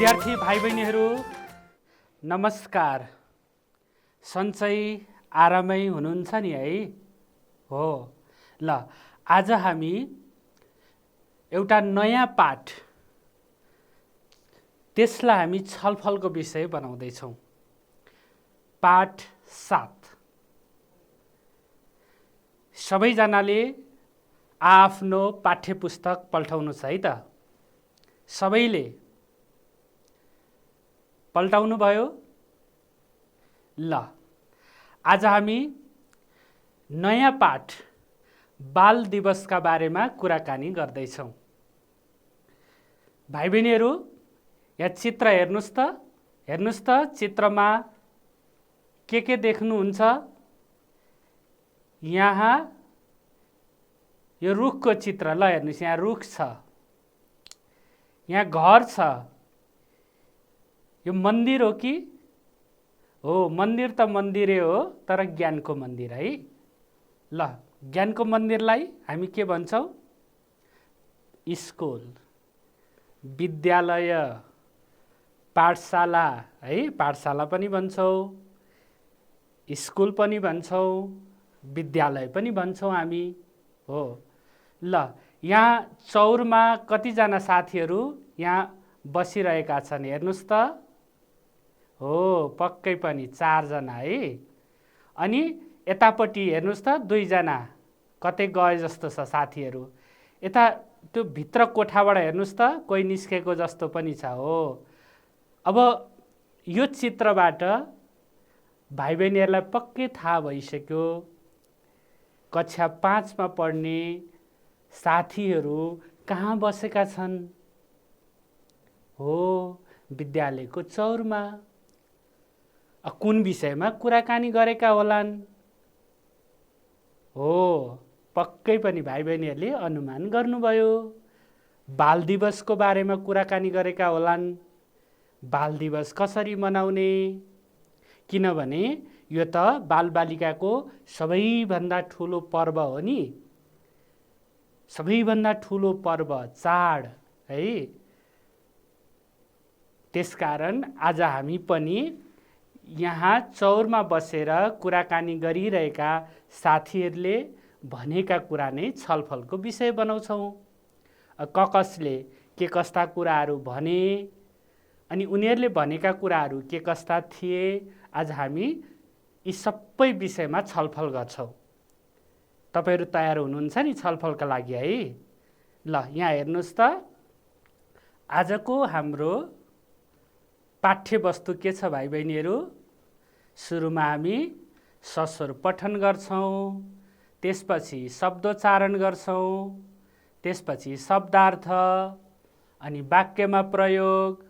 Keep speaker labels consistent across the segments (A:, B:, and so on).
A: विद्यार्थी भाइ बहिनीहरू नमस्कार। सन्चै आरामै हुनुहुन्छ नि है? हो ल, आज हामी एउटा नयाँ पाठ, त्यसलाई हामी छलफलको विषय बनाउँदैछौँ। पाठ 7। सबैजनाले आफ्नो पाठ्यपुस्तक पल्टाउनुहोस् है त। सबैले पल्टाउनु भयो? ल, आज हामी नयाँ पाठ बाल दिवसका बारेमा कुराकानी गर्दैछौँ। भाइ बहिनीहरू, यहाँ चित्र हेर्नुहोस् त चित्रमा के देख्नुहुन्छ? यहाँ यो रुखको चित्र, ल हेर्नुहोस्, यहाँ रुख छ, यहाँ घर छ। यो मन्दिर हो कि? हो, मन्दिर त मन्दिरै हो, तर ज्ञानको मन्दिर है। ल, ज्ञानको मन्दिरलाई हामी के भन्छौँ? स्कुल, विद्यालय, पाठशाला है। पाठशाला पनि भन्छौँ, स्कुल पनि भन्छौँ, विद्यालय पनि भन्छौँ हामी। हो ल, यहाँ चौरमा कतिजना साथीहरू यहाँ बसिरहेका छन् हेर्नुहोस् त। हो, पक्कै पनि 4 जना है। अनि यतापट्टि हेर्नुहोस् त, 2 जना कतै गए जस्तो छ साथीहरू। यता त्यो भित्र कोठाबाट हेर्नुहोस् त, कोही निस्केको जस्तो पनि छ। हो, अब यो चित्रबाट भाइ बहिनीहरूलाई पक्कै थाहा भइसक्यो, कक्षा 5 मा पढ्ने साथीहरू कहाँ बसेका छन्? हो, विद्यालयको चौरमा। कुन विषयमा कुराकानी गरेका होलान्? हो, पक्कै पनि भाइ बहिनीहरूले अनुमान गर्नुभयो, बाल दिवसको बारेमा कुराकानी गरेका होलान्। बाल दिवस कसरी मनाउने? किनभने यो त बालबालिकाको सबैभन्दा ठुलो पर्व हो नि, सबैभन्दा ठुलो पर्व, चाड है। त्यसकारण आज हामी पनि यहाँ चौरमा बसेर कुराकानी गरिरहेका साथीहरूले भनेका कुरा नै छलफलको विषय बनाउँछौँ। कसले के कस्ता कुराहरू भने, अनि उनीहरूले भनेका कुराहरू के कस्ता थिए, आज हामी यी सबै विषयमा छलफल गर्छौँ। तपाईहरू तयार हुनुहुन्छ नि छलफलका लागि है? ल, यहाँ हेर्नुहोस् त, आजको हाम्रो पाठ्यवस्तु के छ भाइ बहिनीहरू? सुरुमा हामी सस्वर पठन गर्छौँ, त्यसपछि शब्दोच्चारण गर्छौँ, त्यसपछि शब्दार्थ, अनि वाक्यमा प्रयोग,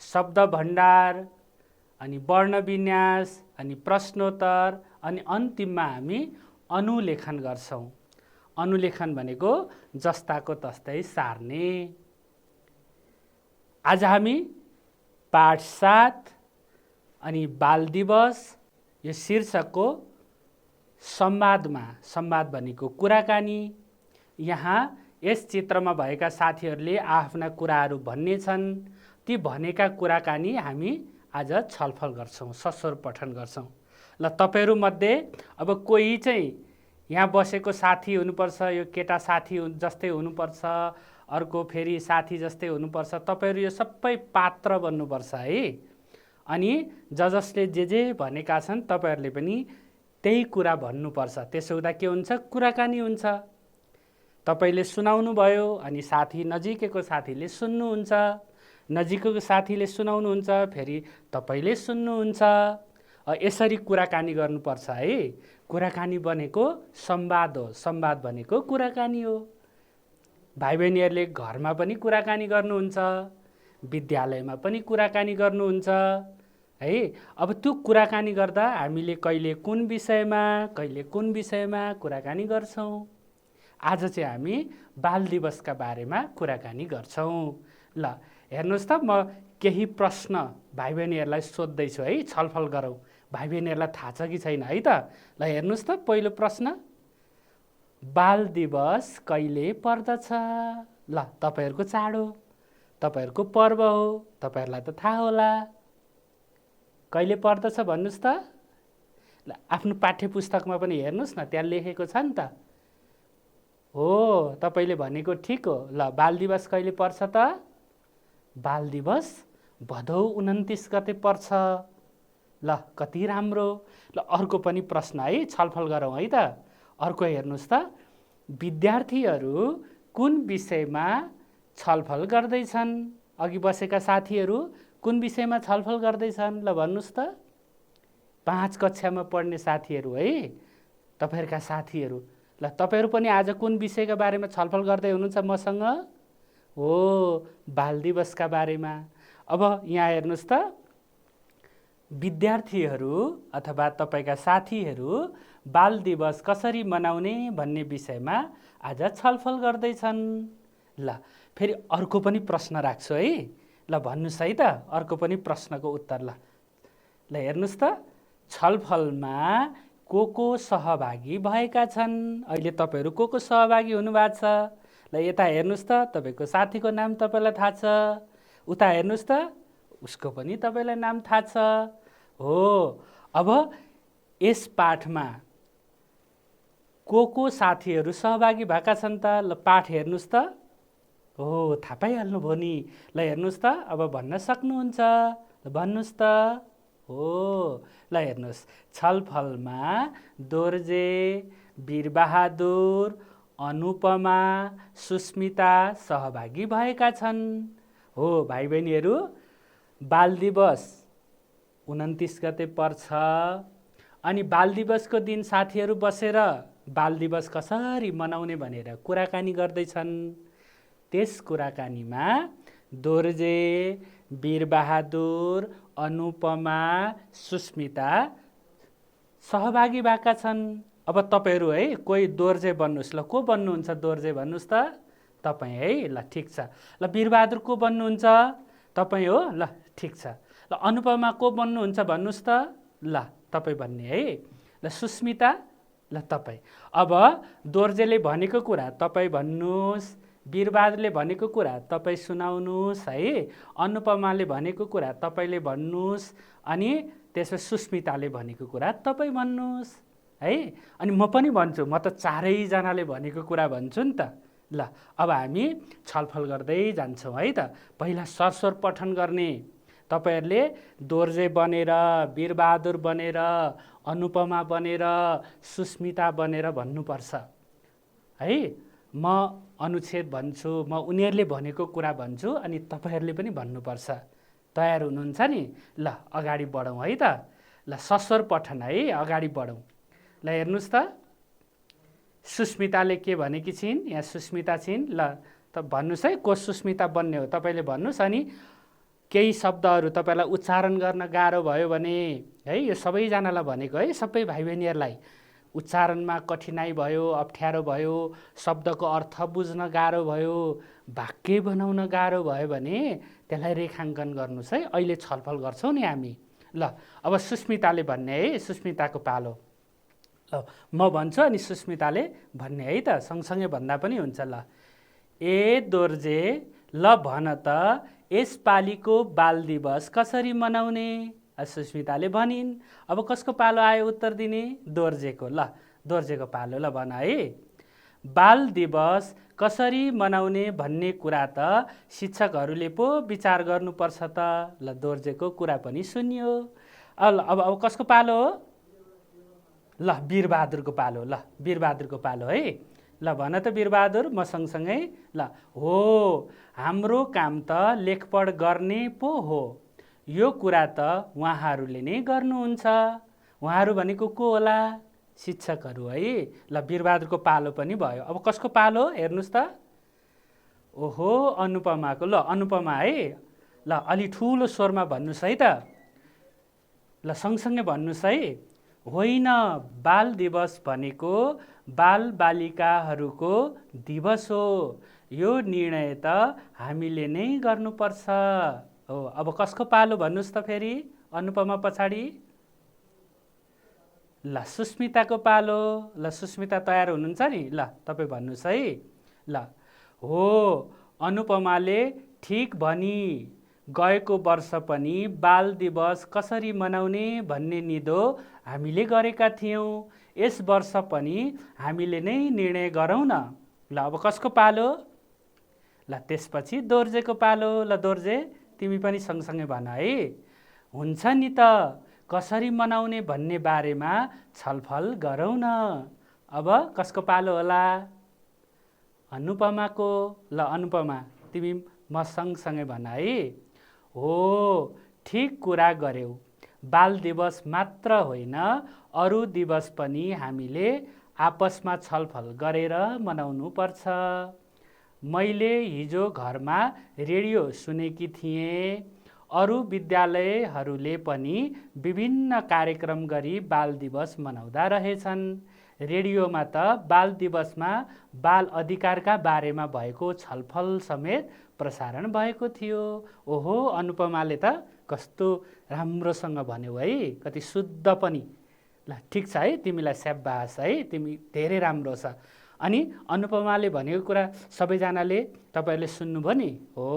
A: शब्द भण्डार, अनि वर्ण विन्यास, अनि प्रश्नोत्तर, अनि अन्तिममा हामी अनुलेखन गर्छौँ। अनुलेखन भनेको जस्ताको तस्तै सार्ने। आज हामी पाठ 7 अनि बाल दिवस यो शीर्षकको संवादमा, संवाद भनेको कुराकानी, यहाँ यस चित्रमा भएका साथीहरूले आफ्ना कुराहरू भन्ने छन्। ती भनेका कुराकानी हामी आज छलफल गर्छौँ, सस्वर पठन गर्छौँ। ल, तपाईहरूमध्ये अब कोही चाहिँ यहाँ बसेको साथी हुनुपर्छ, यो केटा साथी जस्तै हुनुपर्छ, अर्को फेरि साथी जस्तै हुनुपर्छ। तपाईहरू यो सबै पात्र बन्नुपर्छ है। अनि जसले जे भनेका छन् तपाईहरूले पनि त्यही कुरा भन्नुपर्छ। त्यसो हुँदा के हुन्छ? कुराकानी हुन्छ। तपाईँले सुनाउनु भयो, अनि साथी, नजिकैको साथीले सुन्नुहुन्छ, नजिकैको साथीले सुनाउनुहुन्छ, फेरि तपाईँले सुन्नुहुन्छ। यसरी कुराकानी गर्नुपर्छ है। कुराकानी भनेको संवाद हो, संवाद भनेको कुराकानी हो। भाइ बहिनीहरूले घरमा पनि कुराकानी गर्नुहुन्छ, विद्यालयमा पनि कुराकानी गर्नुहुन्छ है। अब त्यो कुराकानी गर्दा हामीले कहिले कुन विषयमा, कहिले कुन विषयमा कुराकानी गर्छौँ। आज चाहिँ हामी बाल दिवसका बारेमा कुराकानी गर्छौँ। ल, हेर्नुहोस् त, म केही प्रश्न भाइ बहिनीहरूलाई सोध्दैछु है, छलफल गरौँ। भाइ बहिनीहरूलाई थाहा छ कि छैन है त? ल, हेर्नुहोस् त, पहिलो प्रश्न, बाल दिवस कहिले पर्दछ? ल, तपाईहरूको चाड हो, तपाईहरुको पर्व हो, तपाईहरुलाई त थाहा होला। कहिले पर्दछ भन्नुस् त? ल आफ्नो पाठ्यपुस्तकमा पनि हेर्नुस् न, त्यहाँ लेखेको छ नि त। हो, तपाईले भनेको ठीक हो। ल बाल दिवस कहिले पर्छ त? बाल दिवस भदौ 29 गते पर्छ। ल कति राम्रो। ल अर्को पनि प्रश्न है, छलफल गरौँ है त। अर्को हेर्नुस् त, विद्यार्थीहरू कुन विषयमा छलफल गर्दैछन्? अघि बसेका साथीहरू कुन विषयमा छलफल गर्दैछन्? ल भन्नुस् त। 5 कक्षामा पढ्ने साथीहरू है, तपाईहरुका साथीहरू। ल तपाईहरु पनि आज कुन विषयका बारेमा छलफल गर्दै हुनुहुन्छ मसँग? हो, बाल दिवसका बारेमा। अब यहाँ हेर्नुस् त, विद्यार्थीहरू अथवा तपाईका साथीहरू बाल दिवस कसरी मनाउने भन्ने विषयमा आज छलफल गर्दैछन्। ल फेरि अर्को पनि प्रश्न राख्छु है। ल भन्नुस् है त, अर्को पनि प्रश्नको उत्तर। ल हेर्नुस् त, छलफलमा को सहभागी भएका छन्? अहिले तपाईहरु को सहभागी हुनुभएको छ? ल यता हेर्नुस् त, तपाईको साथीको नाम तपाईलाई थाहा छ। उता हेर्नुस् त, उसको पनि तपाईलाई नाम थाहा छ। हो, अब यस पाठमा को साथीहरू सहभागी भएका छन् त? ल पाठ हेर्नुस् त। हो, थाहा पाइहाल्नुभयो नि। ल हेर्नुस् त, अब भन्न सक्नुहुन्छ। भन्नुस् त। हो, ल हेर्नुस्, छलफलमा दोर्जे, वीरबहादुर, अनुपमा, सुस्मिता सहभागी भएका छन्। हो भाइ बहिनीहरू, बाल दिवस 29 गते पर्छ। अनि बाल दिवसको दिन साथीहरू बसेर बाल दिवस कसरी मनाउने भनेर कुराकानी गर्दैछन्। त्यस कुराकानीमा दोर्जे, वीरबहादुर, अनुपमा, सुस्मिता सहभागी भएका छन्। अब तपाईहरु है, कोही दोर्जे बन्नुस्। ल को बन्नुहुन्छ दोर्जे भन्नुस् त? तपाई है। ल ठीक छ। ल वीरबहादुर को बन्नुहुन्छ? तपाई हो। ल ठीक छ। ल अनुपमा को बन्नुहुन्छ भन्नुस् त? ल तपाई भन्ने है। ल सुस्मिता, ल तपाई। अब दोर्जेले भनेको कुरा तपाई भन्नुस्, वीरबहादुरले भनेको कुरा तपाई सुनाउनुस् है। अनुपमाले भनेको कुरा तपाईले भन्नुस्, अनि त्यसपछि सुस्मिताले भनेको कुरा तपाई भन्नुस् है। अनि म पनि भन्छु, म त चारैजनाले भनेको कुरा भन्छु नि त। ल अब हामी छलफल गर्दै जान्छौँ है त। पहिला सरस्वर पठन गर्ने। तपाईहरुले दोर्जे बनेर, वीरबहादुर बनेर, अनुपमा बनेर, सुस्मिता बनेर भन्नुपर्छ है। म अनुच्छेद भन्छु, म उनीहरूले भनेको कुरा भन्छु, अनि तपाईहरुले पनि भन्नुपर्छ। तयार हुनुहुन्छ नि? ल अगाडि बढौँ है त। ल सरस्वर पठन है, अगाडि बढौँ। ल हेर्नुस् त, सुस्मिताले के भनेकी छिन्? यहाँ सुस्मिता छिन्। ल त भन्नुस् है, को सुस्मिता बन्ने हो तपाईले भन्नुस्। अनि केही शब्दहरू तपाईलाई उच्चारण गर्न गाह्रो भयो भने है, यो सबैजनालाई भनेको है, सबै भाइ बहिनीहरूलाई उच्चारणमा कठिनाइ भयो, अप्ठ्यारो भयो, शब्दको अर्थ बुझ्न गाह्रो भयो, वाक्य बनाउन गाह्रो भयो भने त्यसलाई रेखाङ्कन गर्नुस् है। अहिले छलफल गर्छौँ नि हामी। ल अब सुस्मिताले भन्ने है, सुस्मिताको पालो। ल म भन्छु अनि सुस्मिताले भन्ने है त, सँगसँगै भन्दा पनि हुन्छ। ल ए दोर्जे, ल भन त यसपालिको बाल दिवस कसरी मनाउने? सुस्मिताले भनिन्। अब कसको पालो आयो उत्तर दिने? दोर्जेको। ल दोर्जेको पालो। ल भन है। बाल दिवस कसरी मनाउने भन्ने कुरा त शिक्षकहरूले पो विचार गर्नुपर्छ त। ल दोर्जेको कुरा पनि सुनियो। अब कसको पालो हो? ल वीरबहादुरको पालो। ल वीरबहादुरको पालो है। ल भन त वीरबहादुर, म सँगसँगै। ल हो, हाम्रो काम त लेखपढ गर्ने पो हो। यो कुरा त उहाँहरूले नै गर्नुहुन्छ। उहाँहरू भनेको को होला? शिक्षकहरू है। ल वीरबहादुरको पालो पनि भयो। अब कसको पालो हेर्नुस् त? ओहो, अनुपमाको। ल अनुपमा है। ल अलि ठुलो स्वरमा भन्नुस् है त। ल सँगसँगै भन्नुस् है। होइन, बाल दिवस भनेको बाल बालिकाहरूको दिवस हो। यो निर्णय त हामीले नै गर्नुपर्छ हो। अब कसको पालो भन्नुस् त फेरि? अनुपमा पछाडि। ल सुस्मिताको पालो। ल सुस्मिता तयार हुनुहुन्छ नि? ल तपाईँ भन्नुहोस् है। ल हो, अनुपमाले ठिक भनी गएको वर्ष पनि बाल दिवस कसरी मनाउने भन्ने निधो हामीले गरेका थियौँ। यस वर्ष पनि हामीले नै निर्णय गरौँ न। ल अब कसको पालो? ल त्यसपछि दोर्जेको पालो। ल दोर्जे तिमी पनि सँगसँगै भन है। हुन्छ नि त, कसरी मनाउने भन्ने बारेमा छलफल गरौँ न। अब कसको पालो होला? अनुपमाको। ल अनुपमा तिमी म सँगसँगै भन है। हो, ठिक कुरा गर्यौ। बाल दिवस मात्र होइन, अरू दिवस पनि हामीले आपसमा छलफल गरेर मनाउनु पर्छ। मैले हिजो घरमा रेडियो सुनेकी थिएँ। अरू विद्यालयहरूले पनि विभिन्न कार्यक्रम गरी बाल दिवस मनाउँदा रहेछन्। रेडियोमा त बाल दिवसमा बाल अधिकारका बारेमा भएको छलफल समेत प्रसारण भएको थियो। ओहो, अनुपमाले त कस्तो राम्रोसँग भन्यौ है, कति शुद्ध पनि। ल ठिक छ है, तिमीलाई स्याबास है, तिमी धेरै राम्रो छ। अनि अनुपमाले भनेको कुरा सबैजनाले तपाईँहरूले सुन्नुभयो नि? हो,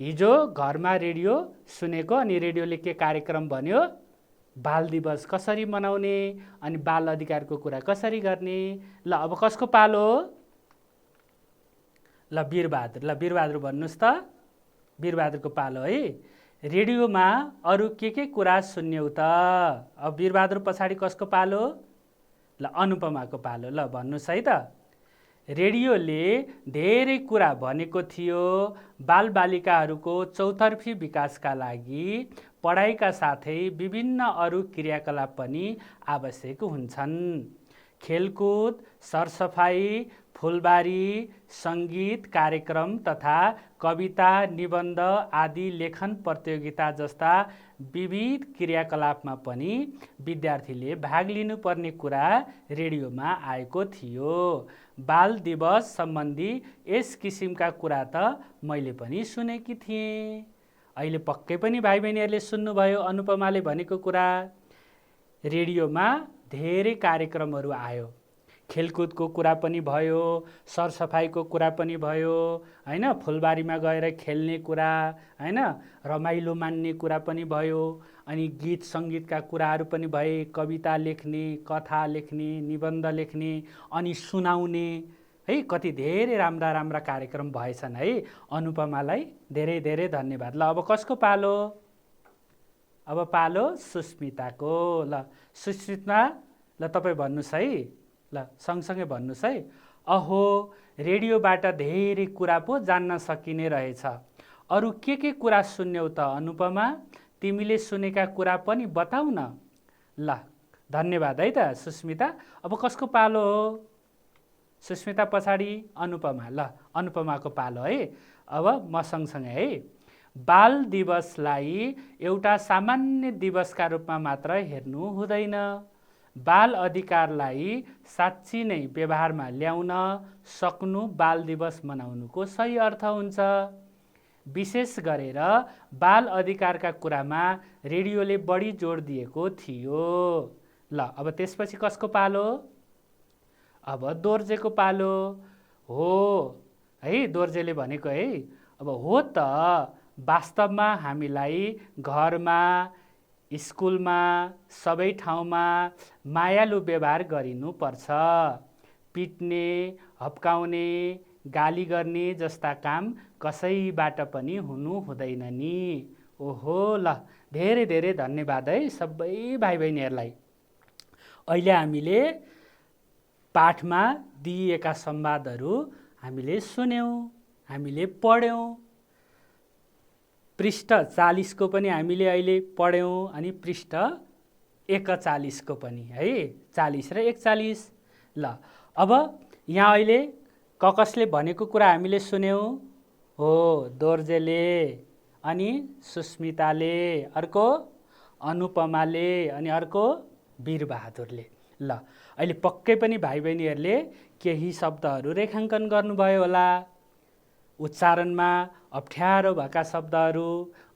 A: हिजो घरमा रेडियो सुनेको, अनि रेडियोले के कार्यक्रम भन्यो? बाल दिवस कसरी मनाउने अनि बाल अधिकारको कुरा कसरी गर्ने। ल अब कसको पालो हो? ल वीरबहादुर। ल वीरबहादुर भन्नुहोस् त, वीरबहादुरको पालो है। रेडियोमा अरू के कुरा सुन्यौ त? अब वीरबहादुर पछाडि कसको पालो? ल अनुपमाको पालो। ल भन्नुहोस् है त। रेडियोले धेरै कुरा भनेको थियो। बालबालिकाहरूको चौतर्फी विकासका लागि पढाइका साथै विभिन्न अरू क्रियाकलाप पनि आवश्यक हुन्छन्। खेलकुद, सरसफाई, फुलबारी, सङ्गीत कार्यक्रम तथा कविता, निबन्ध आदि लेखन प्रतियोगिता जस्ता विविध क्रियाकलापमा पनि विद्यार्थीले भाग लिनुपर्ने कुरा रेडियोमा आएको थियो। बाल दिवस सम्बन्धी यस किसिमका कुरा त मैले पनि सुनेकी थिएँ। अहिले पक्कै पनि भाइ बहिनीहरूले सुन्नुभयो अनुपमाले भनेको कुरा। रेडियोमा धेरै कार्यक्रमहरू आयो। खेलकुदको कुरा पनि भयो, सरसफाइको कुरा पनि भयो, हैन, फुलबारीमा गएर खेल्ने कुरा, हैन, रमाइलो मान्ने कुरा पनि भयो, अनि गीत सङ्गीतका कुराहरू पनि भए, कविता लेख्ने, कथा लेख्ने, निबन्ध लेख्ने, अनि सुनाउने है, कति धेरै राम्रा राम्रा कार्यक्रम भएछन् है। अनुपमालाई धेरै धेरै धन्यवाद। ल अब कसको पालो? अब पालो सुस्मिताको। ल सुस्मिता, ल तपाईँ भन्नुहोस् है। ल सँगसँगै भन्नुहोस् है। अहो, रेडियोबाट धेरै कुरा पो जान्न सकिने रहेछ। अरू के कुरा सुन्यौ त अनुपमा? तिमीले सुनेका कुरा पनि बताऊ न। ल धन्यवाद है त सुस्मिता। अब कसको पालो हो? सुस्मिता पछाडि अनुपमा। ल अनुपमाको पालो है। अब म सँगसँगै है। बाल दिवसलाई एउटा सामान्य दिवसका रूपमा मात्र हेर्नु हुँदैन। बाल अधिकारलाई साँच्ची नै व्यवहारमा ल्याउन सक्नु बाल दिवस मनाउनुको सही अर्थ हुन्छ। विशेष गरेर बाल अधिकारका कुरामा रेडियोले बढी जोड दिएको थियो। ल अब त्यसपछि कसको पालो? अब दोर्जेको पालो हो है। दोर्जेले भनेको है, अब हो त, वास्तवमा हामीलाई घरमा, स्कुलमा, सबै ठाउँमा मायालु व्यवहार गरिनुपर्छ। पिट्ने, हप्काउने, गाली गर्ने जस्ता काम कसैबाट पनि हुनु हुँदैन नि। ओहो, ल धेरै धेरै धन्यवाद है सबै भाइ बहिनीहरूलाई। अहिले हामीले पाठमा दिइएका संवादहरू हामीले सुन्यौँ, हामीले पढ्यौँ। पृष्ठ 40 को पनि हामीले अहिले पढ्यौँ, अनि पृष्ठ 41 को पनि है, 40 र 41। ल अब यहाँ अहिले कसले भनेको कुरा हामीले सुन्यौँ? हो, दोर्जेले, अनि सुस्मिताले, अर्को अनुपमाले, अनि अर्को वीरबहादुरले। ल अहिले पक्कै पनि भाइ बहिनीहरूले केही शब्दहरू रेखाङ्कन गर्नुभयो होला। उच्चारणमा अप्ठ्यारो भएका शब्दहरू,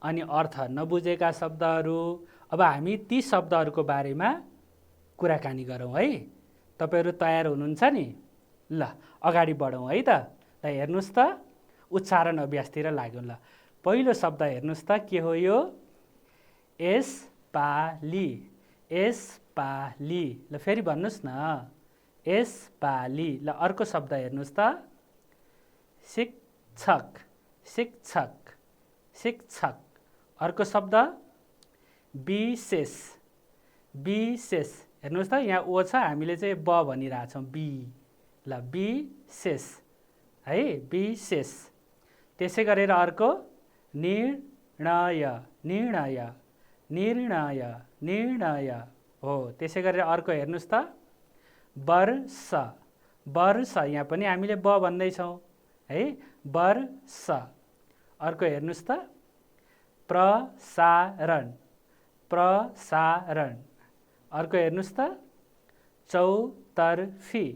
A: अनि अर्थ नबुझेका शब्दहरू। अब हामी ती शब्दहरूको बारेमा कुराकानी गरौँ है। तपाईँहरू तयार हुनुहुन्छ नि? ल अगाडि बढौँ है त। ल हेर्नुहोस् त, उच्चारण अभ्यासतिर लाग्यौँ। ल पहिलो शब्द हेर्नुहोस् त के हो यो? यसपाली, यसपाली। ल फेरि भन्नुहोस् न, यसपाली। ल अर्को शब्द हेर्नुहोस् त, शिक्षक, शिक्षक, शिक्षक। अर्को शब्द विशेष, विशेष। हेर्नुहोस् त यहाँ ओ छ, हामीले चाहिँ ब भनिरहेछौँ, बी। ल विशेष है, विशेष। त्यसै गरेर अर्को निर्णय, निर्णय, निर्णय, निर्णय हो। त्यसै गरेर अर्को हेर्नुहोस् त वर्ष, वर्ष। यहाँ पनि हामीले ब भन्दैछौँ है, वर्ष। अर्को हेर्नुहोस् त प्रसारण, प्रसारण। अर्को हेर्नुहोस् त चौतर्फी,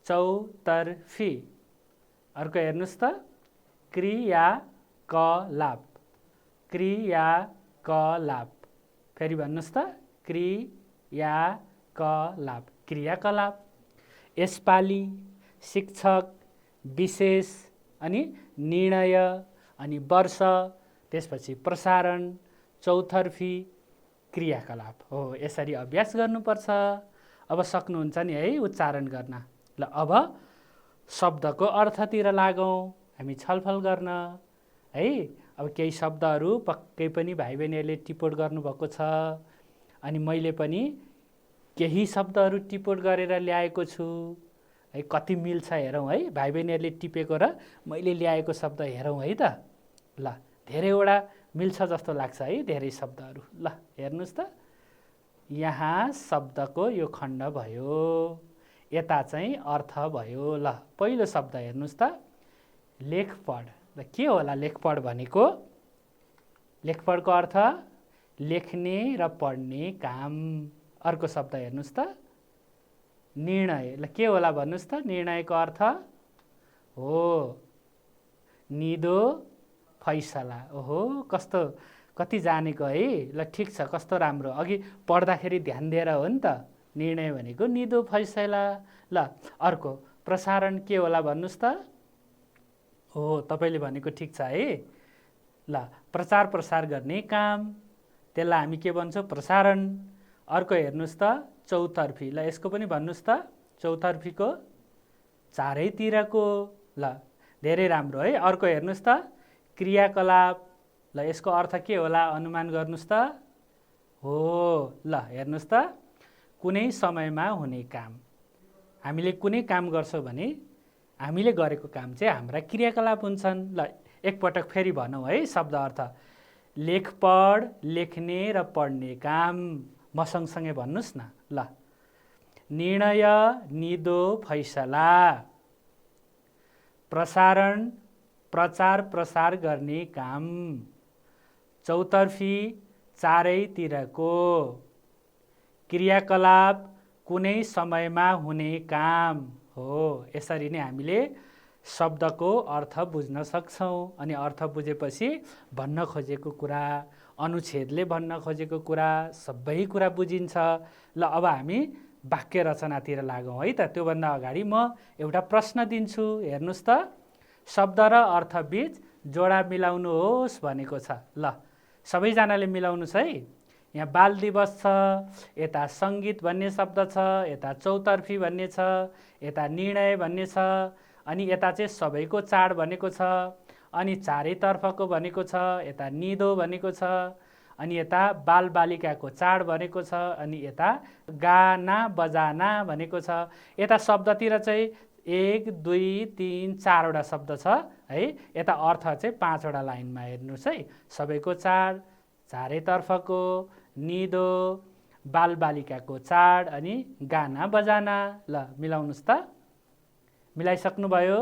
A: चौतर्फी। अर्को हेर्नुहोस् त क्रियाकलाप, क्रियाकलाप। फेरि भन्नुहोस् त क्रियाकलाप, क्रियाकलाप। यसपाली, शिक्षक, विशेष, अनि निर्णय, अनि वर्ष, त्यसपछि प्रसारण, चौतर्फी, क्रियाकलाप हो। यसरी अभ्यास गर्नुपर्छ। अब सक्नुहुन्छ नि है उच्चारण गर्न। ल अब शब्दको अर्थतिर लागौँ हामी छलफल गर्न है। अब केही शब्दहरू पक्कै पनि भाइ बहिनीहरूले टिपोट गर्नुभएको छ, अनि मैले पनि केही शब्दहरू टिपोट गरेर ल्याएको छु है। कति मिल्छ हेरौँ है, भाइ बहिनीहरूले टिपेको र मैले ल्याएको शब्द हेरौँ है त। ल धेरैवटा मिल्छ जस्तो लाग्छ है, धेरै शब्दहरू। ल हेर्नुहोस् त, यहाँ शब्दको यो खण्ड भयो, यता चाहिँ अर्थ भयो। ल पहिलो शब्द हेर्नुहोस् त लेखपढ। ल के होला लेखपढ भनेको? लेखपढको अर्थ लेख्ने र पढ्ने काम। अर्को शब्द हेर्नुहोस् त निर्णय। ल के होला भन्नुहोस् त निर्णयको अर्थ? हो निदो फैसला। ओहो कस्तो, कति जानेको है। ल ठिक छ, कस्तो राम्रो। अघि पढ्दाखेरि ध्यान दिएर हो नि त। निर्णय भनेको निदो फैसला। ल अर्को प्रसारण के होला भन्नुहोस् त? हो तपाईँले भनेको ठिक छ है। ल प्रचार प्रसार गर्ने काम, त्यसलाई हामी के भन्छौँ? प्रसारण। अर्को हेर्नुहोस् त चौतर्फी। ल यसको पनि भन्नुहोस् त, चौतर्फीको चारैतिरको। ल धेरै राम्रो है। अर्को हेर्नुहोस् त क्रियाकलाप। ल यसको अर्थ के होला अनुमान गर्नुहोस् त? हो ल हेर्नुहोस् त कुनै समयमा हुने काम। हामीले कुनै काम गर्छौँ भने हामीले गरेको काम चाहिँ हाम्रा क्रियाकलाप हुन्छन्। ल एकपटक फेरि भनौँ है शब्द अर्थ। लेखपढ, लेख्ने र पढ्ने काम। म सँगसँगै भन्नुहोस् न। ल निर्णय, निदो फैसला। प्रसारण, प्रचार प्रसार गर्ने काम। चौतर्फी, चारैतिरको। क्रियाकलाप, कुनै समयमा हुने काम हो। यसरी नै हामीले शब्दको अर्थ बुझ्न सक्छौँ। अनि अर्थ बुझेपछि भन्न खोजेको कुरा, अनुच्छेदले भन्न खोजेको कुरा, सबै कुरा बुझिन्छ। ल अब हामी वाक्य रचनातिर लागौँ है त। त्योभन्दा अगाडि म एउटा प्रश्न दिन्छु, हेर्नुहोस् त। शब्द र अर्थबीच जोडा मिलाउनुहोस् भनेको छ। ल सबैजनाले मिलाउनुहोस् है। यहाँ बाल दिवस छ, यता सङ्गीत भन्ने शब्द छ, यता चौतर्फी भन्ने छ, यता निर्णय भन्ने छ, अनि यता चाहिँ सबैको चाड भनेको छ, अनि चारैतर्फको भनेको छ, यता निदो भनेको छ, अनि यता बालबालिकाको चाड भनेको छ, अनि यता गाना बजाना भनेको छ। यता शब्दतिर चाहिँ 1 2 3 4वटा शब्द छ है। यता अर्थ चाहिँ 5वटा लाइनमा हेर्नुहोस् है। सबैको चाड, चारैतर्फको, निदो, बालबालिकाको चाड, अनि गाना बजाना। ल मिलाउनुहोस् त। मिलाइसक्नुभयो?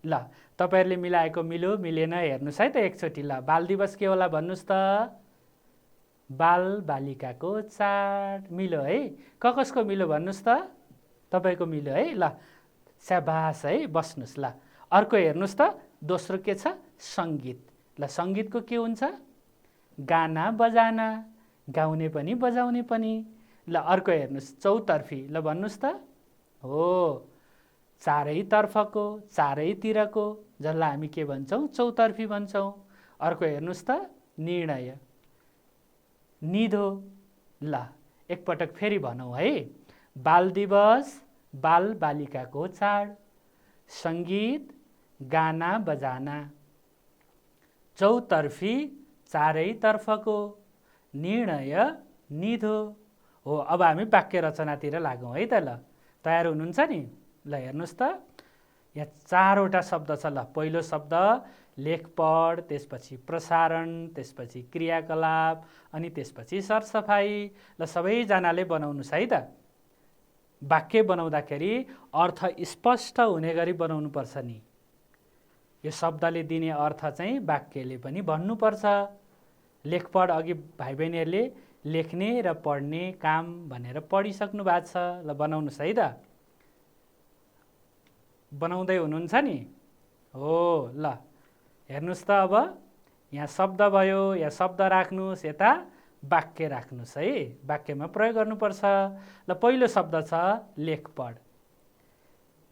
A: ल तपाईँहरूले मिलाएको मिल्यो मिलेन हेर्नुहोस् है त एकचोटि। ल बाल दिवस के होला भन्नुहोस् त? बालबालिकाको चाड। मिल्यो है। कसको मिल्यो भन्नुहोस् त? तपाईँको मिल्यो है। ल स्याबास है, बस्नुहोस्। ल अर्को हेर्नुहोस् त, दोस्रो के छ? सङ्गीत। ल सङ्गीतको के हुन्छ? गाना बजाना, गाउने पनि बजाउने पनि। ल अर्को हेर्नुहोस् चौतर्फी। ल भन्नुहोस् त? हो चारैतर्फको, चारैतिरको, जसलाई हामी के भन्छौँ? चौतर्फी भन्छौँ। अर्को हेर्नुहोस् त, निर्णय, निधो। ल एकपटक फेरि भनौँ है। बाल दिवस, बाल बालिकाको चाड, सङ्गीत, गाना बजाना, चौतर्फी, चारैतर्फको, निर्णय, निधो। हो, अब हामी वाक्य रचनातिर लागौँ है त। ल तयार हुनुहुन्छ नि? ल हेर्नुहोस् त, यहाँ चारवटा शब्द छ। ल पहिलो शब्द लेखपढ, त्यसपछि प्रसारण, त्यसपछि क्रियाकलाप, अनि त्यसपछि सरसफाइ। ल सबैजनाले बनाउनुहोस् है त। वाक्य बनाउँदाखेरि अर्थ स्पष्ट हुने गरी बनाउनुपर्छ नि। यो शब्दले दिने अर्थ चाहिँ वाक्यले पनि भन्नुपर्छ। लेखपढ अघि भाइ बहिनीहरूले लेख्ने र पढ्ने काम भनेर पढिसक्नु भएको छ। ल बनाउनुहोस् है त। बनाउँदै हुनुहुन्छ नि? हो, ल हेर्नुहोस् त। अब यहाँ शब्द भयो, यहाँ शब्द राख्नुहोस्, यता वाक्य राख्नुहोस् है। वाक्यमा प्रयोग गर्नुपर्छ। ल पहिलो शब्द छ लेखपढ।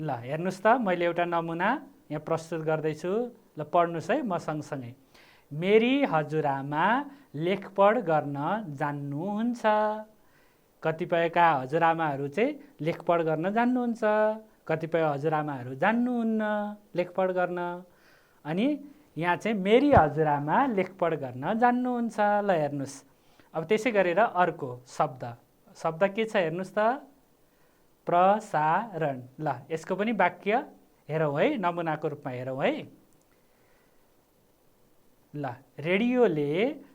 A: ल हेर्नुहोस् त, मैले एउटा नमुना यहाँ प्रस्तुत गर्दैछु। ल पढ्नुहोस् है म सँगसँगै। मेरी हजुरआमा लेखपढ गर्न जान्नुहुन्छ। कतिपयका हजुरआमाहरू चाहिँ लेखपढ गर्न जान्नुहुन्छ, कतिपय हजुरआमाहरू जान्नुहुन्न लेखपढ गर्न। अनि यहाँ चाहिँ मेरी हजुरआमा लेखपढ गर्न जान्नुहुन्छ। ल हेर्नुहोस्। अब त्यसै गरेर अर्को शब्द, शब्द के छ हेर्नुहोस् त? प्रसारण। ल यसको पनि वाक्य हेरौँ है, नमुनाको रूपमा हेरौँ है। ल रेडियोले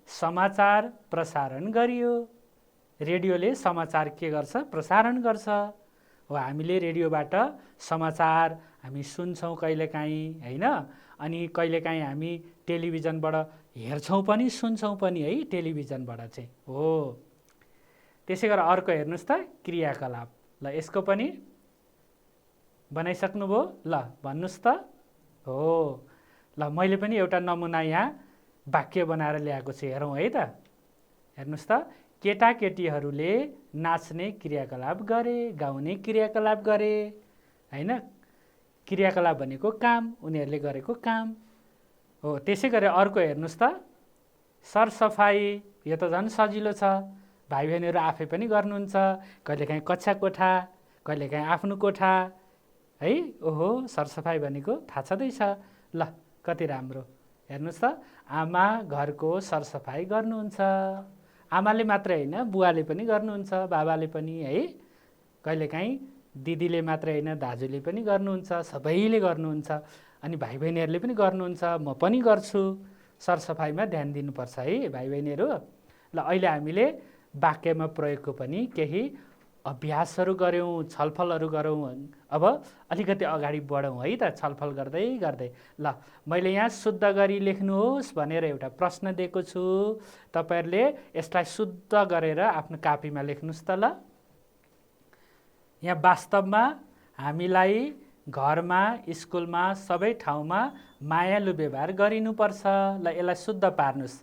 A: समाचार प्रसारण गरियो। रेडियोले समाचार के गर्छ? प्रसारण गर्छ। हो, हामीले रेडियोबाट समाचार हामी सुन्छौँ कहिलेकाहीँ होइन, अनि कहिलेकाहीँ हामी टेलिभिजनबाट हेर्छौँ पनि सुन्छौँ पनि है, टेलिभिजनबाट चाहिँ। हो, त्यसै गरेर अर्को हेर्नुहोस् त क्रियाकलाप। ल यसको पनि बनाइसक्नुभयो? ल भन्नुहोस् त। हो, ल मैले पनि एउटा नमुना यहाँ वाक्य बनाएर ल्याएको छु, हेरौँ है त। हेर्नुहोस् त, केटाकेटीहरूले नाच्ने क्रियाकलाप गरे, गाउने क्रियाकलाप गरे होइन। क्रियाकलाप भनेको काम, उनीहरूले गरेको काम हो। त्यसै गरेर अर्को हेर्नुहोस् त सरसफाइ। यो त झन् सजिलो छ, भाइ बहिनीहरू आफै पनि गर्नुहुन्छ। कहिलेकाहीँ कक्षा कोठा, कहिलेकाहीँ आफ्नो कोठा है। ओहो, सरसफाइ भनेको थाहा छँदैछ। ल कति राम्रो। हेर्नुहोस् त, आमा घरको सरसफाइ गर्नुहुन्छ। आमाले मात्रै होइन, बुवाले पनि गर्नुहुन्छ, बाबाले पनि है। कहिलेकाहीँ दिदीले मात्रै होइन, दाजुले पनि गर्नुहुन्छ, सबैले गर्नुहुन्छ। अनि भाइ बहिनीहरूले पनि गर्नुहुन्छ, म पनि गर्छु। सरसफाइमा ध्यान दिनुपर्छ है भाइ बहिनीहरू। ल अहिले हामीले वाक्यमा प्रयोगको पनि केही अभ्यासहरू गऱ्यौँ, छलफलहरू गरौँ। अब अलिकति अगाडि बढौँ है त, छलफल गर्दै गर्दै। ल मैले यहाँ शुद्ध गरी लेख्नुहोस् भनेर एउटा प्रश्न दिएको छु। तपाईँहरूले यसलाई शुद्ध गरेर आफ्नो कापीमा लेख्नुहोस् त। ल यहाँ वास्तवमा हामीलाई घरमा, स्कुलमा, सबै ठाउँमा मायालु व्यवहार गरिनुपर्छ। ल यसलाई शुद्ध पार्नुहोस्।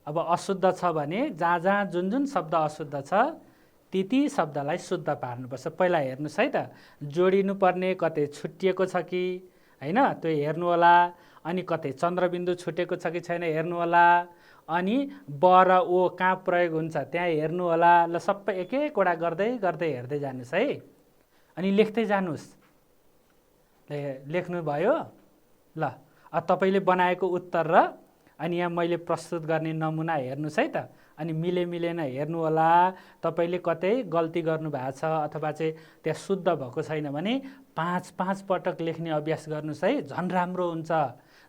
A: अब अशुद्ध छ भने जहाँ जहाँ जुन जुन शब्द अशुद्ध छ ती ती शब्दलाई शुद्ध पार्नुपर्छ। पहिला हेर्नुहोस् है त, जोडिनुपर्ने कतै छुट्टिएको छ कि होइन त्यो हेर्नु होला। अनि कतै चन्द्रबिन्दु छुटेको छ कि छैन हेर्नु होला। अनि ब र ओ कहाँ प्रयोग हुन्छ त्यहाँ हेर्नु होला। ल सबै एक एकवटा गर्दै गर्दै हेर्दै जानुहोस् है, अनि लेख्दै जानुहोस्। लेख्नुभयो? ल तपाईँले बनाएको उत्तर र अनि यहाँ मैले प्रस्तुत गर्ने नमुना हेर्नुहोस् है त, अनि मिलेन हेर्नु होला। तपाईँले कतै गल्ती गर्नुभएको छ अथवा चाहिँ त्यहाँ शुद्ध भएको छैन भने 5 पटक लेख्ने अभ्यास गर्नुहोस् है, झन् राम्रो हुन्छ,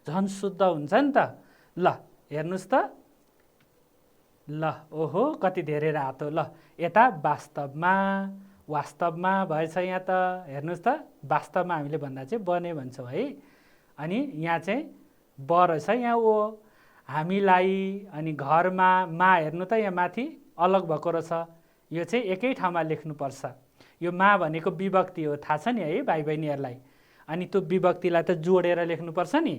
A: झन् शुद्ध हुन्छ नि त। ल हेर्नुहोस् त। ल ओहो कति धेरै रातो। ल यता वास्तवमा, वास्तवमा भएछ यहाँ त। हेर्नुहोस् त, वास्तवमा हामीले भन्दा चाहिँ बने भन्छौँ है। अनि यहाँ चाहिँ ब रहेछ, यहाँ ओ। हामीलाई अनि घरमा मा, हेर्नु त यहाँ माथि अलग भएको रहेछ। यो चाहिँ एकै ठाउँमा लेख्नुपर्छ। यो मा भनेको विभक्ति हो, थाहा छ नि है भाइ बहिनीहरूलाई। अनि त्यो विभक्तिलाई त जोडेर लेख्नुपर्छ नि।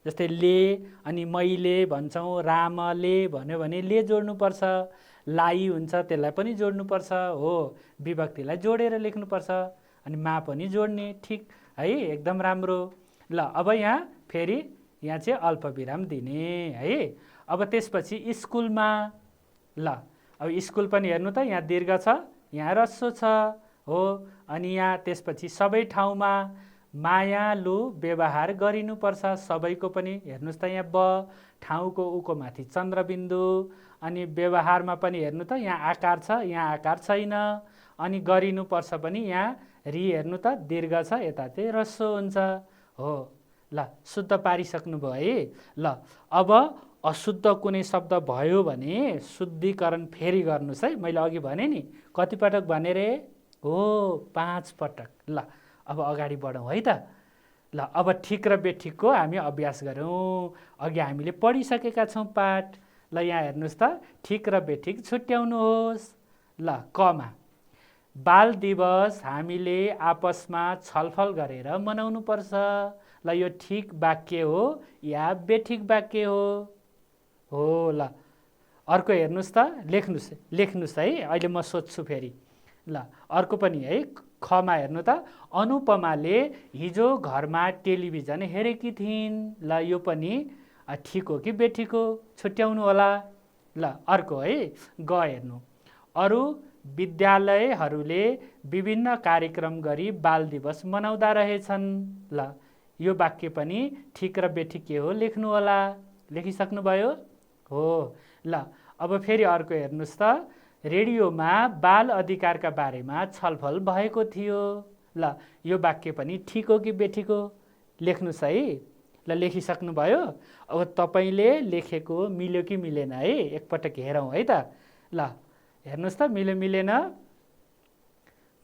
A: जस्तै ले अनि मैले भन्छौँ, रामले भन्यो भने ले जोड्नुपर्छ। लाई हुन्छ त्यसलाई पनि जोड्नुपर्छ। हो, विभक्तिलाई जोडेर लेख्नुपर्छ। अनि मा पनि जोड्ने, ठिक है, एकदम राम्रो। ल अब यहाँ फेरि यहाँ चाहिँ अल्पविराम दिने है। अब त्यसपछि स्कुलमा, ल अब स्कुल पनि हेर्नु त, यहाँ दीर्घ छ, यहाँ ह्रस्व छ हो। अनि यहाँ त्यसपछि सबै ठाउँमा मायालु व्यवहार गरिनुपर्छ, सबैको पनि हेर्नुहोस् त, यहाँ ब, ठाउँको उको माथि चन्द्रबिन्दु, अनि व्यवहारमा पनि हेर्नु त, यहाँ आकार छ, यहाँ आकार छैन, अनि गरिनुपर्छ पनि यहाँ रि हेर्नु त दीर्घ छ, यता चाहिँ ह्रस्व हुन्छ हो। ल शुद्ध पारिसक्नुभयो है। ल अब अशुद्ध कुनै शब्द भयो भने शुद्धिकरण फेरि गर्नुहोस् है। मैले अघि भने नि कति पटक भने रे हो, 5 पटक। ल अब अगाडि बढौँ है त। ल अब ठिक र बेठिकको हामी अभ्यास गरौँ। अघि हामीले पढिसकेका छौँ पाठ। ल यहाँ हेर्नुहोस् त, ठिक र बेठिक छुट्याउनुहोस्। ल कमा, बाल दिवस हामीले आपसमा छलफल गरेर मनाउनु पर्छ। ल यो ठिक वाक्य हो या बेठिक वाक्य हो। ल अर्को हेर्नुहोस् त, लेख्नुहोस् है, अहिले म सोध्छु फेरि। ल अर्को पनि है, खमा हेर्नु त, अनुपमाले हिजो घरमा टेलिभिजन हेरेकी थिइन्। ल यो पनि ठिक हो कि बेठिक हो, छुट्याउनु होला। ल अर्को है, ग हेर्नु, अरू विद्यालयहरूले विभिन्न कार्यक्रम गरी बाल दिवस मनाउँदा रहेछन्। ल यो वाक्य पनि ठिक र बेठिक के हो लेख्नु होला। लेखिसक्नुभयो हो। ल अब फेरि अर्को हेर्नुहोस् त, रेडियोमा बाल अधिकारका बारेमा छलफल भएको थियो। ल यो वाक्य पनि ठिक हो कि बेठिक हो, लेख्नुहोस् है। ल लेखिसक्नुभयो। अब तपाईँले लेखेको मिल्यो कि मिलेन है, एकपटक हेरौँ है त। ल हेर्नुहोस् त, मिल्यो मिलेन।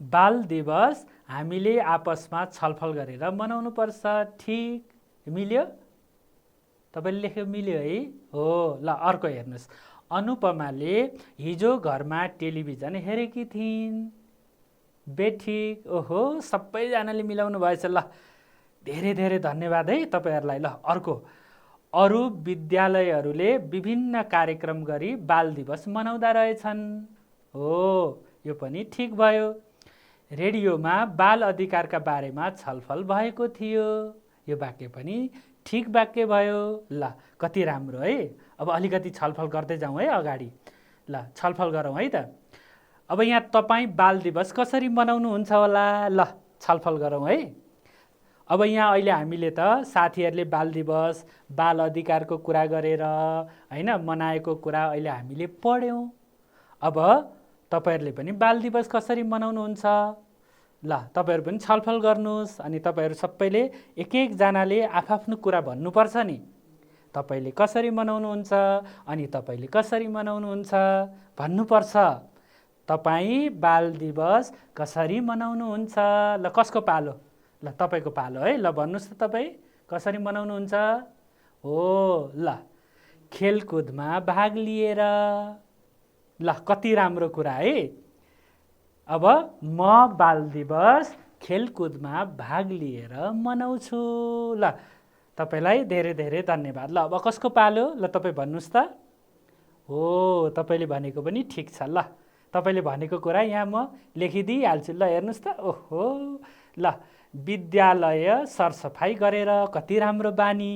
A: बाल दिवस हामीले आपसमा छलफल गरेर मनाउनु पर्छ, ठिक, मिल्यो, तपाईँले लेख्यो मिल्यो है हो। ल अर्को हेर्नुहोस्, अनुपमाले हिजो घरमा टेलिभिजन हेरेकी थिइन्, बेठिक। ओहो, सबैजनाले मिलाउनु भएछ। ल धेरै धेरै धन्यवाद है तपाईँहरूलाई। ल अर्को, अरू विद्यालयहरूले विभिन्न कार्यक्रम गरी बाल दिवस मनाउँदा रहेछन् हो, यो पनि ठिक भयो। रेडियोमा बाल अधिकारका बारेमा छलफल भएको थियो, यो वाक्य पनि ठिक वाक्य भयो। ल कति राम्रो है। अब अलिकति छलफल गर्दै जाउँ है अगाडि। ल छलफल गरौँ है त। अब यहाँ तपाईँ बाल दिवस कसरी मनाउनुहुन्छ होला, ल छलफल गरौँ है। अब यहाँ अहिले हामीले त साथीहरूले बाल दिवस, बाल अधिकारको कुरा गरेर होइन मनाएको कुरा अहिले हामीले पढ्यौँ। अब तपाईँहरूले पनि बाल दिवस कसरी मनाउनुहुन्छ, ल तपाईँहरू पनि छलफल गर्नुहोस्। अनि तपाईँहरू सबैले एक एकजनाले आफ्नो कुरा भन्नुपर्छ नि, तपाईँले कसरी मनाउनुहुन्छ अनि तपाईँले कसरी मनाउनुहुन्छ भन्नुपर्छ। तपाईँ बाल दिवस कसरी मनाउनुहुन्छ, ल कसको पालो, ल तपाईँको पालो है। ल भन्नुहोस् त तपाईँ कसरी मनाउनुहुन्छ हो। ल खेलकुदमा भाग लिएर। ल कति राम्रो कुरा है। अब म बाल दिवस खेलकुदमा भाग लिएर मनाउँछु। ल तपाईँलाई धेरै धेरै धन्यवाद। ल अब कसको पालो, ल तपाईँ भन्नुहोस् त हो। तपाईँले भनेको पनि ठिक छ। ल तपाईँले भनेको कुरा यहाँ म लेखिदिइहाल्छु। ल हेर्नुहोस् त, ओहो, ल विद्यालय सरसफाइ गरेर, कति राम्रो बानी।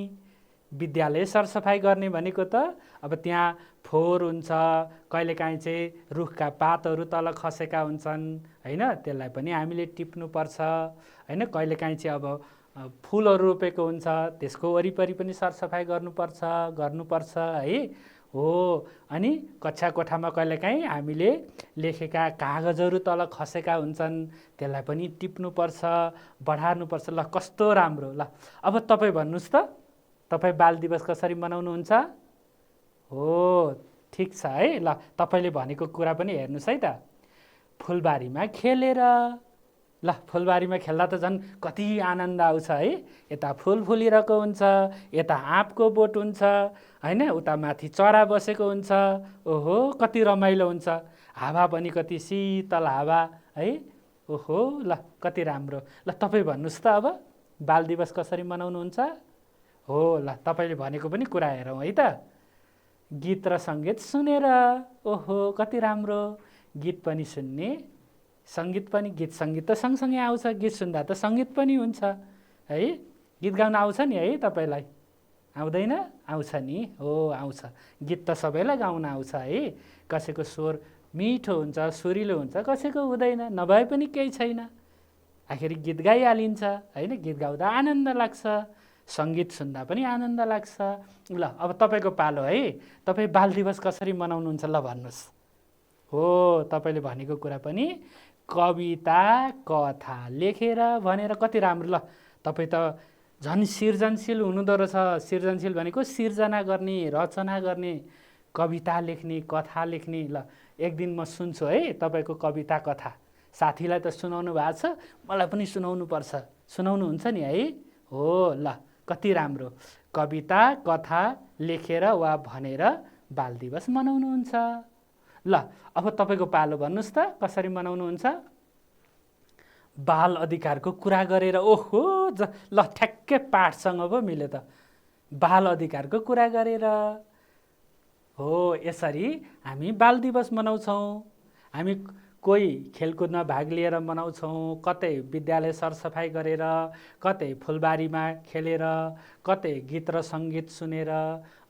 A: विद्यालय सरसफाइ गर्ने भनेको त अब त्यहाँ फोहोर हुन्छ, कहिलेकाहीँ चाहिँ रुखका पातहरू तल खसेका हुन्छन् होइन, त्यसलाई पनि हामीले टिप्नुपर्छ होइन। कहिलेकाहीँ चाहिँ अब फुलहरू रोपेको हुन्छ, त्यसको वरिपरि पनि सरसफाइ गर्नुपर्छ है हो। अनि कक्षा कोठामा कहिलेकाहीँ हामीले लेखेका कागजहरू तल खसेका हुन्छन्, त्यसलाई पनि टिप्नुपर्छ, बढार्नुपर्छ। ल कस्तो राम्रो। ल अब तपाईँ भन्नुहोस् त, तपाईँ बाल दिवस कसरी मनाउनुहुन्छ हो। ठिक छ है। ल तपाईँले भनेको कुरा पनि हेर्नुहोस् है त, फुलबारीमा खेलेर। ल फुलबारीमा खेल्दा त झन् कति आनन्द आउँछ है। यता फुल फुलिरहेको हुन्छ, यता आँपको बोट हुन्छ होइन, उता माथि चरा बसेको हुन्छ, ओहो कति रमाइलो हुन्छ। हावा पनि कति शीतल हावा है, ओहो ल कति राम्रो। ल तपाईँ भन्नुहोस् त अब बाल दिवस कसरी मनाउनुहुन्छ हो। ल तपाईँले भनेको पनि कुरा हेरौँ है त। गीत र सङ्गीत सुनेर, ओहो कति राम्रो, गीत पनि सुन्ने सङ्गीत पनि, गीत सङ्गीत त सँगसँगै आउँछ, गीत सुन्दा त सङ्गीत पनि हुन्छ है। गीत गाउन आउँछ नि है तपाईँलाई? आउँदैन? आउँछ नि, हो आउँछ। गीत त सबैलाई गाउन आउँछ है। कसैको स्वर मिठो हुन्छ, सुरिलो हुन्छ, कसैको हुँदैन, नभए पनि केही छैन, आखिर गीत गाइहालिन्छ होइन। गीत गाउँदा आनन्द लाग्छ, सङ्गीत सुन्दा पनि आनन्द लाग्छ। ल अब तपाईँको पालो है। तपाईँ बाल दिवस कसरी मनाउनुहुन्छ ल भन्नुहोस्। हो, तपाईँले भनेको कुरा पनि कविता कथा लेखेर भनेर कति राम्रो। ल तपाईँ त झन् सृजनशील हुनुहुँदो रहेछ। सृजनशील भनेको सिर्जना गर्ने, रचना गर्ने, कविता लेख्ने, कथा लेख्ने। ल एक दिन म सुन्छु है तपाईँको कविता कथा। साथीलाई त सुनाउनु भएको छ, मलाई पनि सुनाउनु पर्छ। सुनाउनुहुन्छ नि है? हो, ल कति राम्रो। कविता कथा लेखेर वा भनेर बाल दिवस मनाउनुहुन्छ। ल अब तपाईँको पालो भन्नुहोस् त कसरी मनाउनुहुन्छ। बाल अधिकारको कुरा गरेर। ओहो, ल ठ्याक्कै पाठसँग पो मिल्यो त। बाल अधिकारको कुरा गरेर हो, यसरी हामी बाल दिवस मनाउँछौँ। हामी कोही खेलकुदमा भाग लिएर मनाउँछौँ, कतै विद्यालय सरसफाइ गरेर, कतै फुलबारीमा खेलेर, कतै गीत र सङ्गीत सुनेर,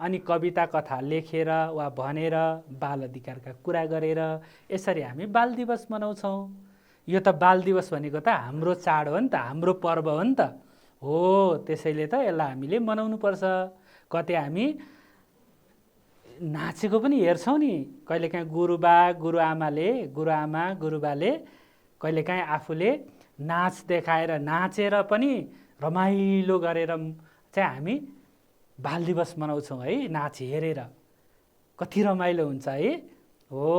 A: अनि कविता कथा लेखेर वा भनेर बाल अधिकारका कुरा गरेर यसरी हामी बाल दिवस मनाउँछौँ। यो त बाल दिवस भनेको त हाम्रो चाड हो नि त, हाम्रो पर्व हो नि त। हो, त्यसैले त यसलाई हामीले मनाउनुपर्छ। कतै हामी नाचेको पनि हेर्छौँ नि, कहिलेकाहीँ गुरुबा गुरुआमा गुरुबाले कहिलेकाहीँ आफूले नाच देखाएर नाचेर पनि रमाइलो गरेर चाहिँ हामी बाल दिवस मनाउँछौँ है। नाच हेरेर कति रमाइलो हुन्छ है। हो,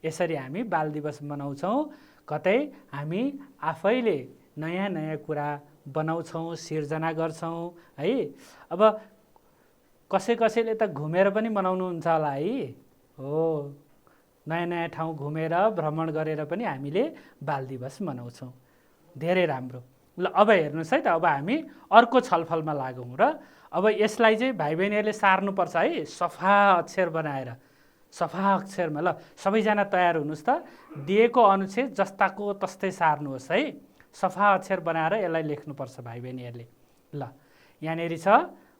A: यसरी हामी बाल दिवस मनाउँछौँ। कतै हामी आफैले नयाँ नयाँ कुरा बनाउँछौँ, सिर्जना गर्छौँ है। अब कसैले त घुमेर पनि मनाउनुहुन्छ होला है। हो, नयाँ नयाँ ठाउँ घुमेर भ्रमण गरेर पनि हामीले बाल दिवस मनाउँछौँ। धेरै राम्रो। ल अब हेर्नुहोस् है त, अब हामी अर्को छलफलमा लागौँ र अब यसलाई चाहिँ भाइ बहिनीहरूले सार्नुपर्छ है, सफा अक्षर बनाएर। सफा अक्षरमा। ल सबैजना तयार हुनुहोस् त। दिएको अनुच्छेद जस्ताको तस्तै सार्नुहोस् है। सफा अक्षर बनाएर यसलाई लेख्नुपर्छ भाइ बहिनीहरूले। ल यहाँनिर छ,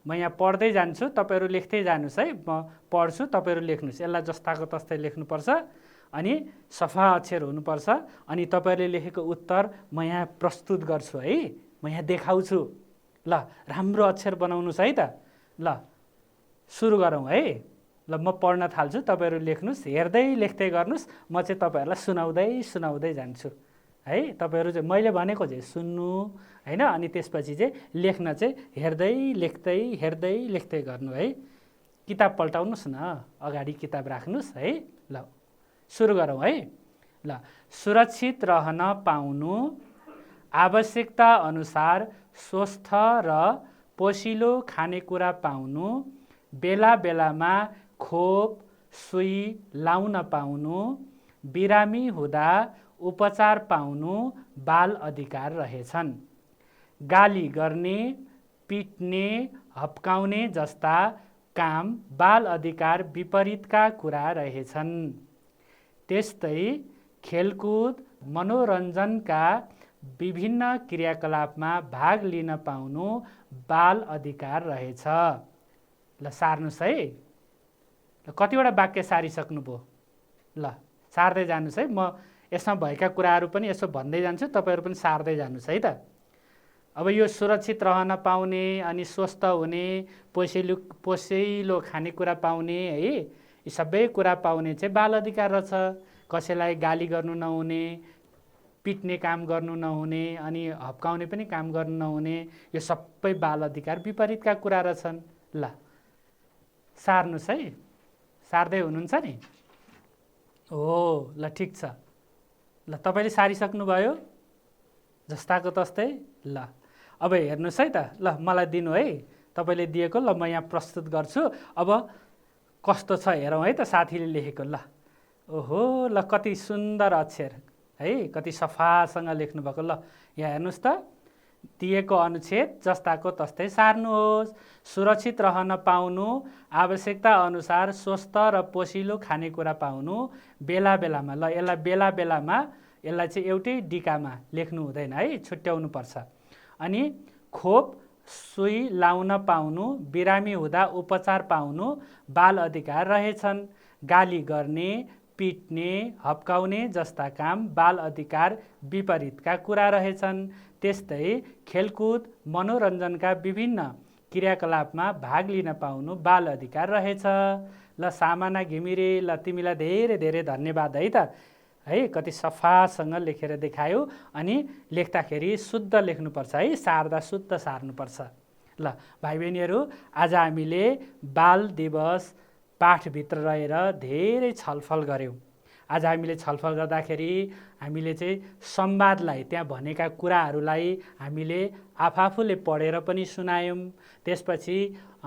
A: म यहाँ पढ्दै जान्छु, तपाईँहरू लेख्दै जानुहोस् है। म पढ्छु, तपाईँहरू लेख्नुहोस्। यसलाई जस्ताको तस्तै लेख्नुपर्छ अनि सफा अक्षर हुनुपर्छ। अनि तपाईँहरूले लेखेको उत्तर म यहाँ प्रस्तुत गर्छु है, म यहाँ देखाउँछु। ल राम्रो अक्षर बनाउनुहोस् है त। ल सुरु गरौँ है। ल म पढ्न थाल्छु, तपाईँहरू लेख्नुहोस्, हेर्दै लेख्दै गर्नुहोस्। म चाहिँ तपाईँहरूलाई सुनाउँदै जान्छु है। तपाईँहरू चाहिँ मैले भनेको चाहिँ सुन्नु होइन, अनि त्यसपछि चाहिँ लेख्न चाहिँ हेर्दै लेख्दै गर्नु है। किताब पल्टाउनुहोस् न, अगाडि किताब राख्नुहोस् है। ल सुरु गरौँ है। ल सुरक्षित रहन पाउनु, आवश्यकता अनुसार स्वस्थ र पोषिलो खानेकुरा पाउनु, बेला बेलामा खोप सुई लाउन पाउनु, बिरामी हुँदा उपचार पाउनु बाल अधिकार रहेछन्। गाली गर्ने, पिट्ने, हप्काउने जस्ता काम बाल अधिकार विपरीतका कुरा रहेछन्। त्यस्तै खेलकुद, मनोरञ्जनका विभिन्न क्रियाकलापमा भाग लिन पाउनु बाल अधिकार रहेछ। ल सार्नुहोस् है। ल कतिवटा वाक्य सारिसक्नुभयो? ल सार्दै जानुहोस् है। म यसमा भएका कुराहरू पनि यसो भन्दै जान्छु, तपाईँहरू पनि सार्दै जानुहोस् है त। अब यो सुरक्षित रहन पाउने, अनि स्वस्थ हुने, पोषिलो खानेकुरा पाउने है, यी सबै कुरा पाउने चाहिँ बाल अधिकार रहेछ। कसैलाई गाली गर्नु नहुने, पिट्ने काम गर्नु नहुने, अनि हप्काउने पनि काम गर्नु नहुने, यो सबै बाल अधिकार विपरीतका कुरा रहेछन्। ल सार्नुहोस् है। सार्दै हुनुहुन्छ नि? हो, ल ठिक छ। ल तपाईँले सारिसक्नुभयो जस्ताको तस्तै? ल अब हेर्नुहोस् है त। ल मलाई दिनु है, तपाईँले दिएको। ल म यहाँ प्रस्तुत गर्छु। अब कस्तो छ हेरौँ है त साथीले लेखेको। ल ओहो, ल कति सुन्दर अक्षर है, कति सफासँग लेख्नुभएको। ल यहाँ हेर्नुहोस् त, दिएको अनुच्छेद जस्ताको तस्तै सार्नुहोस्। सुरक्षित रहन पाउनु, आवश्यकता अनुसार स्वस्थ र पोषिलो खानेकुरा पाउनु, बेला बेलामा। ल यसलाई बेला बेलामा यसलाई चाहिँ एउटै डिकामा लेख्नु हुँदैन है, छुट्याउनु पर्छ। अनि खोप सुई लाउन पाउनु, बिरामी हुँदा उपचार पाउनु बाल अधिकार रहेछन्। गाली गर्ने, पिट्ने, हप्काउने जस्ता काम बाल अधिकार विपरीतका कुरा रहेछन्। त्यस्तै खेलकुद, मनोरञ्जनका विभिन्न क्रियाकलापमा भाग लिन पाउनु बाल अधिकार रहेछ। ल सामाना घिमिरे, ल तिमीलाई धेरै धेरै धन्यवाद है त, है कति सफासँग लेखेर देखायो। अनि लेख्दाखेरि शुद्ध लेख्नुपर्छ है, सार्दा शुद्ध सार्नुपर्छ। ल भाइ बहिनीहरू, आज हामीले बाल दिवस पाठभित्र रहेर धेरै छलफल गऱ्यौँ। आज हामीले छलफल गर्दाखेरि हामीले चाहिँ संवादलाई, त्यहाँ भनेका कुराहरूलाई हामीले आफूले पढेर पनि सुनायौँ। त्यसपछि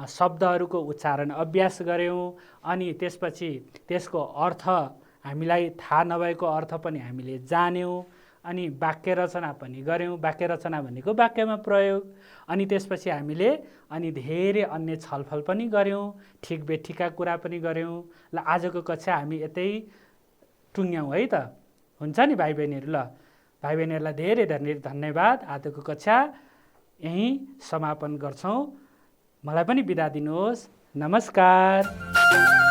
A: शब्दहरूको उच्चारण अभ्यास गऱ्यौँ। अनि त्यसपछि त्यसको अर्थ हामीलाई थाहा नभएको अर्थ पनि हामीले जान्यौँ। अनि वाक्य रचना पनि गऱ्यौँ। वाक्य रचना भनेको वाक्यमा प्रयोग। अनि त्यसपछि हामीले धेरै अन्य छलफल पनि गऱ्यौँ, ठिक बेठिकका कुरा पनि गऱ्यौँ। ल आजको कक्षा हामी यतै टुङ्ग्यौँ है त, हुन्छ नि भाइ बहिनीहरू। ल भाइ बहिनीहरूलाई धेरै धेरै धन्यवाद। आजको कक्षा यहीँ समापन गर्छौँ। मलाई पनि बिदा दिनुहोस्। नमस्कार।